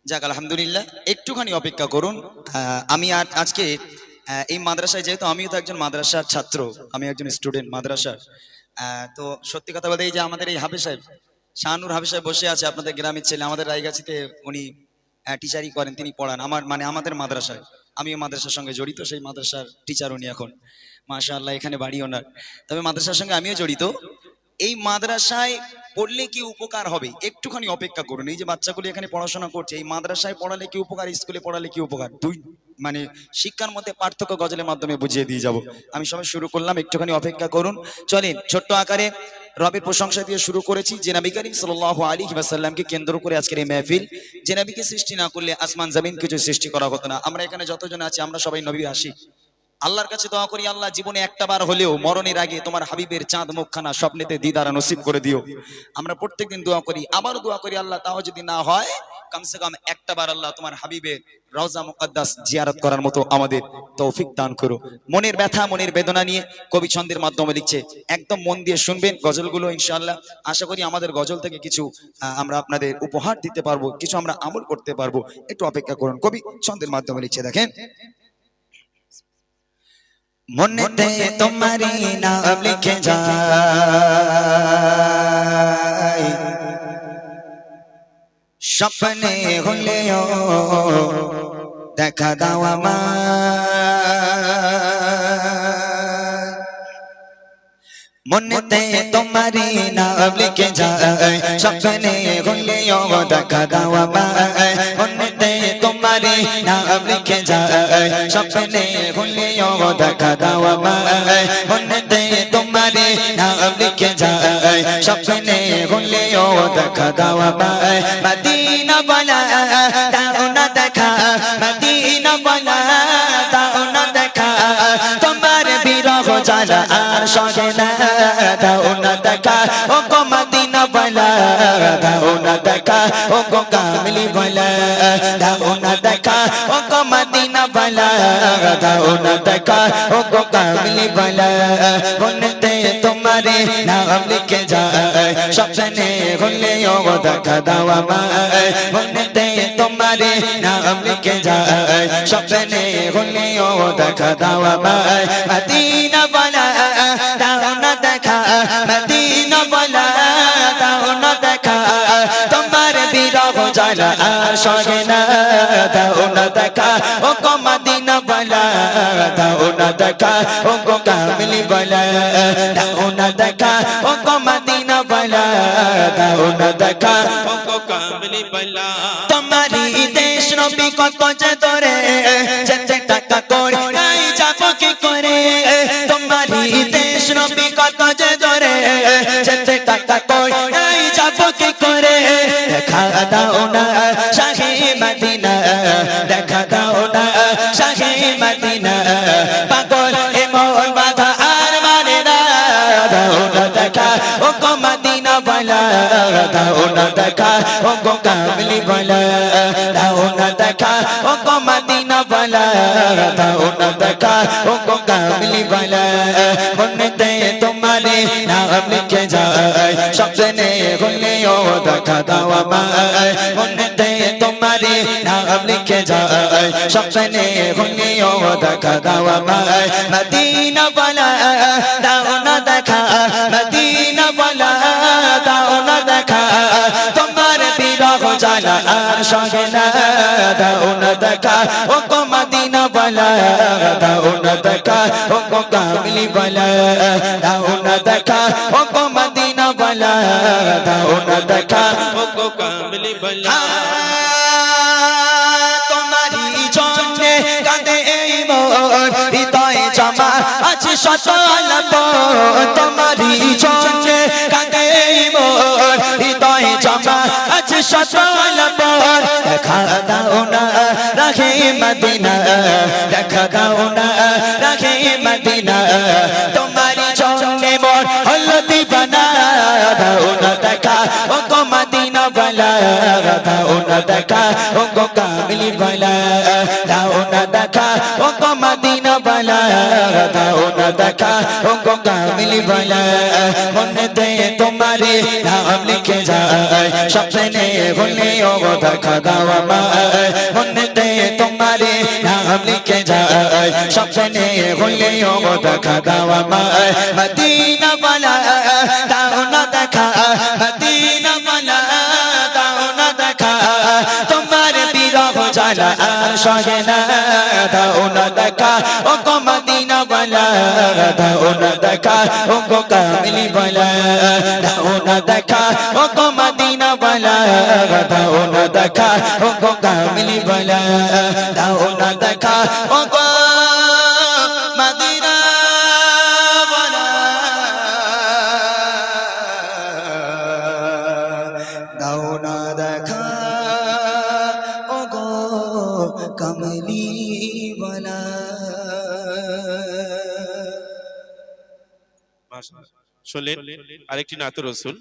যাক আলহামদুলিল্লাহ, একটুখানি অপেক্ষা করুন। আমি আজকে এই মাদ্রাসায়, যেহেতু আমিও তো একজন মাদ্রাসার ছাত্র, আমি একজন স্টুডেন্ট মাদ্রাসার। তো সত্যি কথা বলতে, এই যে আমাদের এই হাফেজ সাহেব, শাহানুর হাফেজ সাহেব বসে আছে, আপনাদের গ্রামের ছেলে, আমাদের রায়গাছিতে উনি টিচারই করেন, তিনি পড়ান আমাদের মাদ্রাসায়। আমিও মাদ্রাসার সঙ্গে জড়িত, সেই মাদ্রাসার টিচার উনি এখন, মাশাআল্লাহ, এখানে বাড়ি ওনার। তবে মাদ্রাসার সঙ্গে আমিও জড়িত। এই মাদ্রাসায় পড়লে কি উপকার হবে, একটুখানি অপেক্ষা করুন। এই যে বাচ্চাগুলো এখানে পড়াশোনা করছে, এই মাদ্রাসায় পড়ালে কি উপকার, স্কুলে পড়ালে কি উপকার, দুই মানে শিক্ষার মধ্যে পার্থক্য গজলের মাধ্যমে বুঝিয়ে দিয়ে যাব। আমি সবাই শুরু করলাম, একটুখানি অপেক্ষা করুন। চলেন, ছোট্ট আকারে রবের প্রশংসা দিয়ে শুরু করেছি। যে নবী করিম সাল্লাল্লাহু আলাইহি ওয়াসাল্লামকে কেন্দ্র করে আজকের এই মাহফিল। যে নবীকে সৃষ্টি না করলে আসমান জমিন কিছু সৃষ্টি করা হতো না। আমরা এখানে যতজন আছি, আমরা সবাই নবী আশিক। আল্লাহর কাছে দোয়া করি, আল্লাহ জীবনে একটা বার হলেও মরণের আগে তোমার হাবিবের চাঁদ মুখখানা স্বপ্নেতে দিদার নসিব করে দিও। আমরা প্রত্যেকদিন দোয়া করি, আবারও দোয়া করি, আল্লাহ তাও যদি না হয়, কমসে কম একটা বার আল্লাহ তোমার হাবিবের রওজা মুকদ্দাস জিয়ারত করার মতো আমাদের তৌফিক দান করো। মনের ব্যথা, মনের বেদনা নিয়ে কবি ছন্দের মাধ্যমে লিখছে, একদম মন দিয়ে শুনবেন গজলগুলো ইনশাআল্লাহ। আশা করি আমাদের গজল থেকে কিছু আমরা আপনাদের উপহার দিতে পারবো, কিছু আমরা আমল করতে পারবো। একটু অপেক্ষা করুন। কবি ছন্দের মাধ্যমে লিখছে, দেখেন। মনেতে তোমারি নাম লিখে যায়, স্বপ্নে হলেও দেখা দাও আমায়। মনেতে তোমারি নাম লিখে যায়, স্বপ্নে হলেও দেখা দাও আমায়। মনেতে তোমারি নাম লিখে যায়, স্বপ্নে হলেও দেখা দাও আমায়। মনেতে তোমারি নাম লিখে যায়, স্বপ্নে হলেও দেখা দাও আমায়। মদিনা वाला দাও না দেখা, মদিনা वाला দাও না দেখা, তোমার বিরহ জ্বালা আর সহে না। দাও না দেখা ও গো মদিনা वाला, দাও না দেখা ও গো কামলি वाला। দাও না দেখা ও গো মদিনা वाला, দাও না দেখা ও গো কামলি वाला। মনেতে তোমারে নাম লিখে যায়, স্বপ্নে হলেও দেখা দাও আমায়। মনেতে তোমারে নাম লিখে যায়, স্বপ্নে হলেও দেখা দাও আমায়। মদিনা वाला দাও না দেখা, মদিনা वाला দাও না দেখা, তোমার বিরহ জ্বালা আর সহে না। দাও না দেখা ও গো মদিনা वाला, দাও না দেখা ও গো কামলি वाला। দাও না দেখা ও গো মদিনা वाला, দাও না দেখা ও গো কামলি वाला। তোমারি দেশ নবী কত যে দূরে, যেতে টাকা করে নাই যাব কি করে। তোমারি দেশ নবী কত যে দূরে, যেতে টাকা করে নাই যাব কি করে। দেখা দাও না শাহে মদিনা, দেখা দাও না শাহে মদিনা, পাগল এ মন বাধা আর মানে না। দাও না দেখা ও গো মদিনা वाला, দাও না দেখা ও গো কামলি वाला। দাও না দেখা ও গো মদিনা वाला, দাও না দেখা ও গো কামলি वाला। মনেতে তোমারে নাম লিখে যায়, স্বপ্নে হলেও দেখা দাও আমায়। মনেতে তোমারে নাম লিখে যায়, স্বপ্নে হলেও দেখা দাও আমায়। মদিনা वाला দাও না দেখা, মদিনা वाला দাও না দেখা, তোমার বিরহ জ্বালা আর সহে না। দাও না দেখা ও গো মদিনা वाला, দাও না দেখা ও গো কামলি वाला। দাও না দেখা ও গো মদিনা वाला, দাও না দেখা ও গো কামলি वाला। তোমারি জন্যে কাঁদে এই মন, হৃদয়ে জমা আছে শত আলাপ। তোমারি জন্যে কাঁদে এই মন, হৃদয়ে জমা আছে শত আলাপ। দেখা দাও না রাহে মদিনা, দেখা দাও না রাহে মদিনা, তোমারি জন্যে মন হলো দিবানা। দাও না দেখা ও গো মদিনা वाला, দাও না দেখা ও গো কামলি वाला। দাও না দেখা ও গো মদিনা वाला, দাও না না দেখা ও গো কামলি वाला মনেতে তোমারে নাম লিখে যায় স্বপ্নে হলে ও দেখা দাও আমায় মনেতে তোমারে নাম লিখে যায় স্বপ্নে হলে ও দেখা দাও আমায় মদিনা वाला দাও না দেখা মদিনা वाला দাও না দেখা তোমার বিরহ জ্বালা আর সহে না দাও না দেখা ও গো মদিনা वाला দাও না দেখা ও গো কামলি वाला দাও না দেখা ও গো মদিনা वाला দাও না দেখা ও গো কামলি वाला দাও না দেখা ও গো মদিনা वाला দাও না দেখা ও গো কামলি वाला শুনলেন আরেকটি নাত রাসূল।